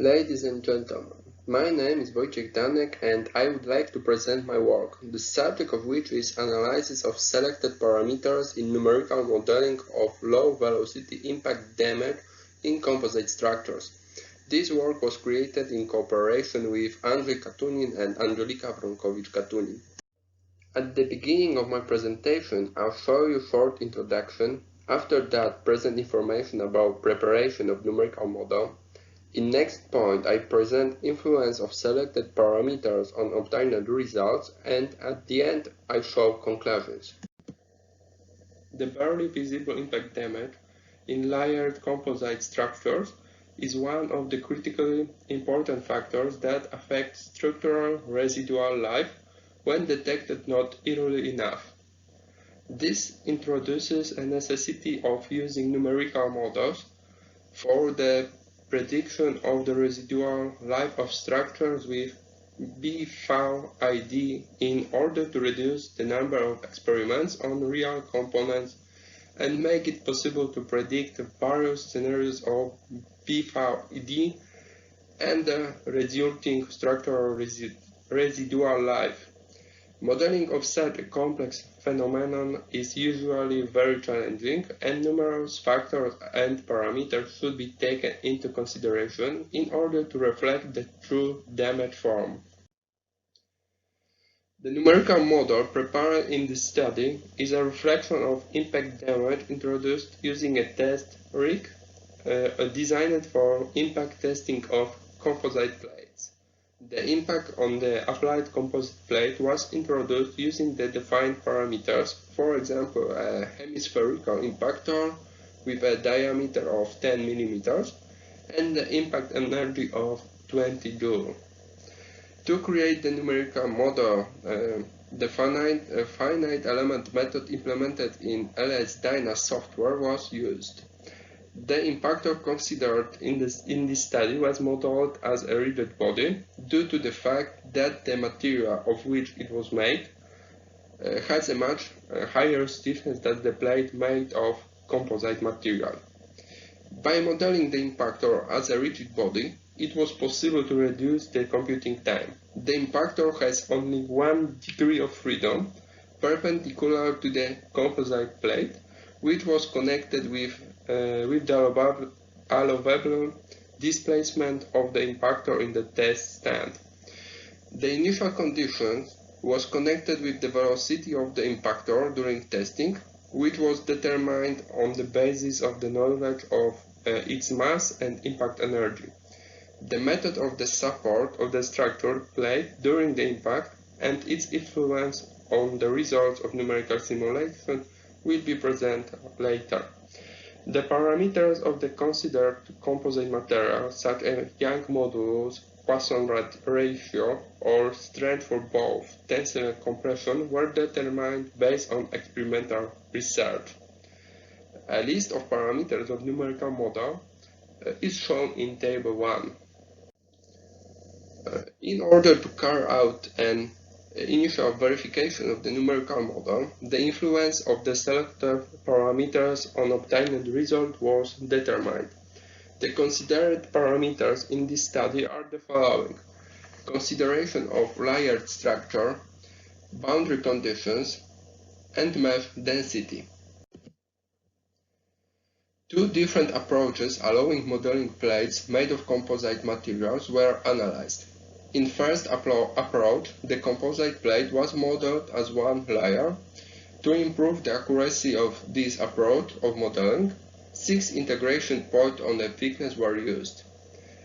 Ladies and gentlemen, my name is Danek and I would like to present my work, the subject of which is analysis of selected parameters in numerical modeling of low-velocity impact damage in composite structures. This work was created in cooperation with Andrzej Katunin and Angelika Wronkiewicz-Katunin. At the beginning of my presentation, I'll show you a short introduction. After that, present information about preparation of numerical model. In next point, I present influence of selected parameters on obtained results, and at the end, I show conclusions. The barely visible impact damage in layered composite structures is one of the critically important factors that affect structural residual life when detected not early enough. This introduces a necessity of using numerical models for the prediction of the residual life of structures with BVID in order to reduce the number of experiments on real components and make it possible to predict various scenarios of BVID and the resulting structural residual life. Modeling of such a complex phenomenon is usually very challenging, and numerous factors and parameters should be taken into consideration in order to reflect the true damage form. The numerical model prepared in this study is a reflection of impact damage introduced using a test rig designed for impact testing of composite plates. The impact on the applied composite plate was introduced using the defined parameters, for example, a hemispherical impactor with a diameter of 10 mm and the impact energy of 20 Joule. To create the numerical model, the finite element method implemented in LS-DYNA software was used. The impactor considered in this study was modeled as a rigid body due to the fact that the material of which it was made has a much higher stiffness than the plate made of composite material. By modeling the impactor as a rigid body, it was possible to reduce the computing time. The impactor has only 1 degree of freedom perpendicular to the composite plate, which was connected with the allowable displacement of the impactor in the test stand. The initial condition was connected with the velocity of the impactor during testing, which was determined on the basis of the knowledge of its mass and impact energy. The method of the support of the structure plate during the impact and its influence on the results of numerical simulation will be presented later. The parameters of the considered composite material, such as Young modulus, Poisson ratio, or strength for both tensile and compression, were determined based on experimental research. A list of parameters of numerical model is shown in Table 1. In order to carry out an initial verification of the numerical model, the influence of the selected parameters on obtained result was determined. The considered parameters in this study are the following: consideration of layered structure, boundary conditions, and mesh density. Two different approaches allowing modeling plates made of composite materials were analyzed. In first approach, the composite plate was modeled as one layer. To improve the accuracy of this approach of modeling, 6 integration points on the thickness were used.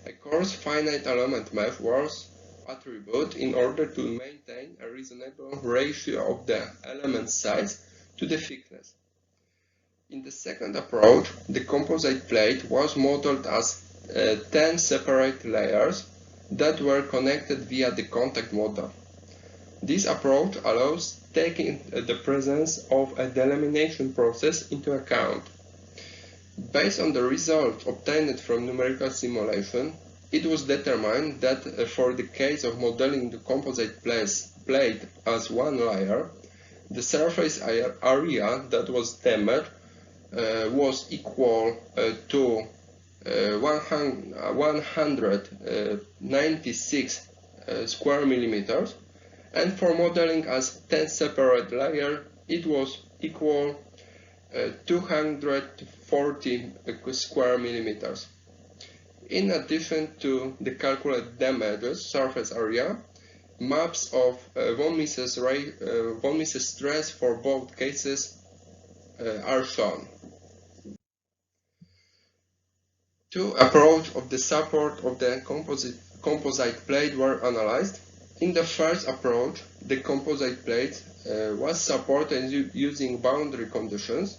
A coarse finite element method was attributed in order to maintain a reasonable ratio of the element size to the thickness. In the second approach, the composite plate was modeled as 10 separate layers that were connected via the contact model. This approach allows taking the presence of a delamination process into account. Based on the results obtained from numerical simulation, it was determined that for the case of modeling the composite plate as one layer, the surface area that was damaged was equal to 196 square millimeters, and for modeling as 10 separate layers, it was equal 240 square millimeters. In addition to the calculated damage surface area, maps of von Mises stress for both cases are shown. Two approaches of the support of the composite plate were analyzed. In the first approach, the composite plate was supported using boundary conditions,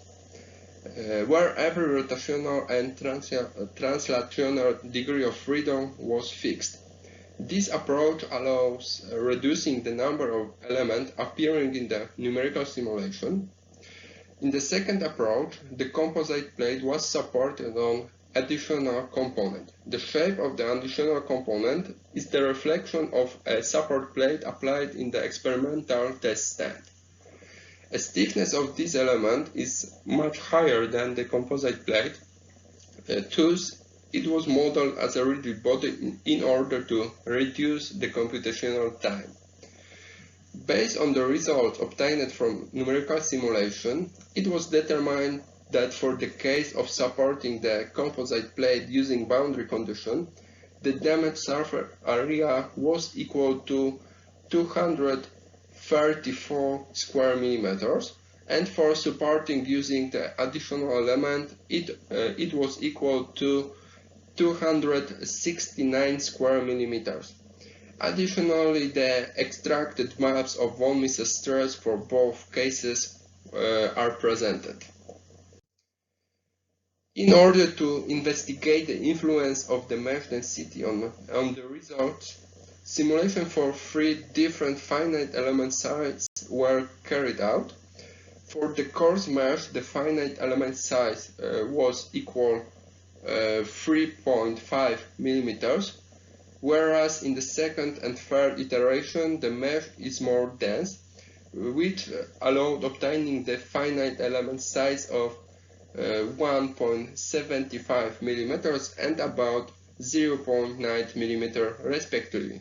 where every rotational and translational degree of freedom was fixed. This approach allows reducing the number of elements appearing in the numerical simulation. In the second approach, the composite plate was supported on additional component. The shape of the additional component is the reflection of a support plate applied in the experimental test stand. A stiffness of this element is much higher than the composite plate, thus it was modeled as a rigid body in order to reduce the computational time. Based on the results obtained from numerical simulation, it was determined that for the case of supporting the composite plate using boundary condition, the damaged surface area was equal to 234 square millimeters, and for supporting using the additional element, it was equal to 269 square millimeters. Additionally, the extracted maps of von Mises stress for both cases are presented. In order to investigate the influence of the mesh density on the results, simulations for 3 different finite element sizes were carried out. For the coarse mesh, the finite element size was equal 3.5 millimeters, whereas in the second and third iteration the mesh is more dense, which allowed obtaining the finite element size of 1.75 millimeters and about 0.9 millimeter respectively.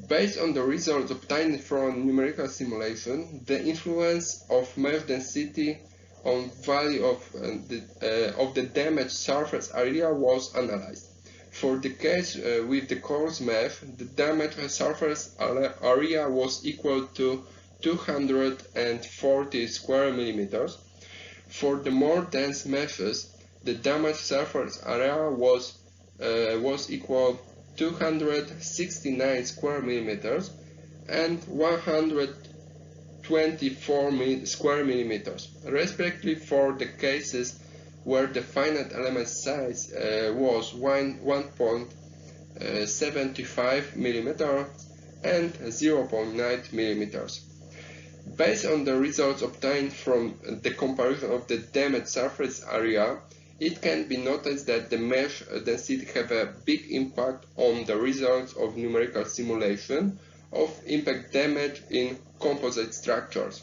Based on the results obtained from numerical simulation, the influence of mesh density on value of the damaged surface area was analyzed. For the case with the coarse mesh, the damaged surface area was equal to 240 square millimeters. For the more dense meshes, the damaged surface area was equal 269 square millimeters and 124 square millimeters, respectively, for the cases where the finite element size was 1.75 millimeters and 0.9 millimeters. Based on the results obtained from the comparison of the damaged surface area, it can be noticed that the mesh density have a big impact on the results of numerical simulation of impact damage in composite structures.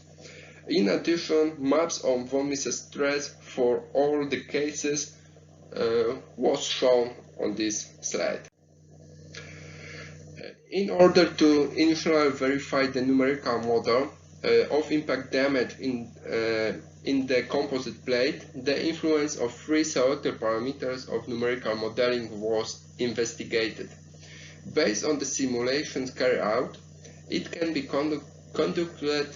In addition, maps of von Mises stress for all the cases was shown on this slide. In order to initially verify the numerical model of impact damage in the composite plate, the influence of 3 selected parameters of numerical modeling was investigated. Based on the simulations carried out, it can be concluded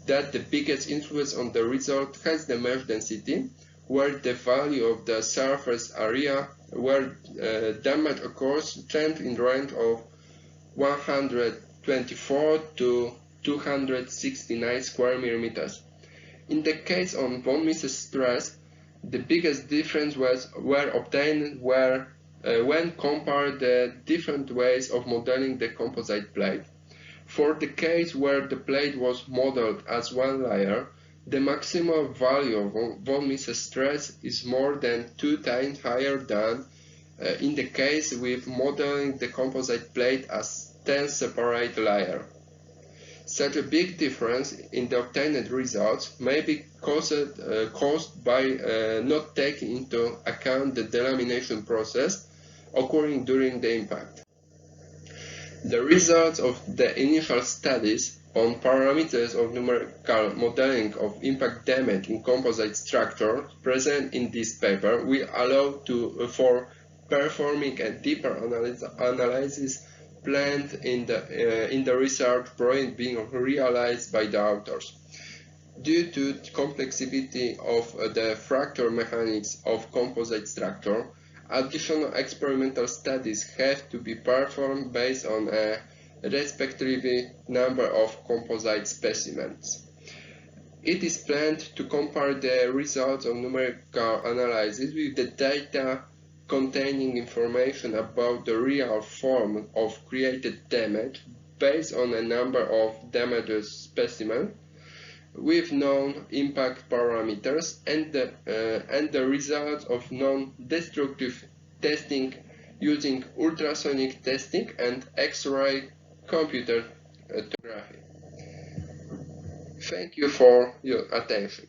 that the biggest influence on the result has the mesh density, where the value of the surface area where damage occurs change in range of 124 to 269 square millimeters. In the case of von Mises stress, the biggest difference were obtained when compared the different ways of modeling the composite plate. For the case where the plate was modeled as one layer, the maximum value of von Mises stress is more than 2 times higher than in the case with modeling the composite plate as 10 separate layers. Such a big difference in the obtained results may be caused by not taking into account the delamination process occurring during the impact. The results of the initial studies on parameters of numerical modeling of impact damage in composite structure present in this paper will allow for performing a deeper analysis planned in the research project being realized by the authors. Due to the complexity of the fracture mechanics of composite structure, additional experimental studies have to be performed based on a respectively number of composite specimens. It is planned to compare the results of numerical analysis with the data containing information about the real form of created damage based on a number of damaged specimens with known impact parameters and the results of non-destructive testing using ultrasonic testing and X-ray computer tomography. Thank you for your attention.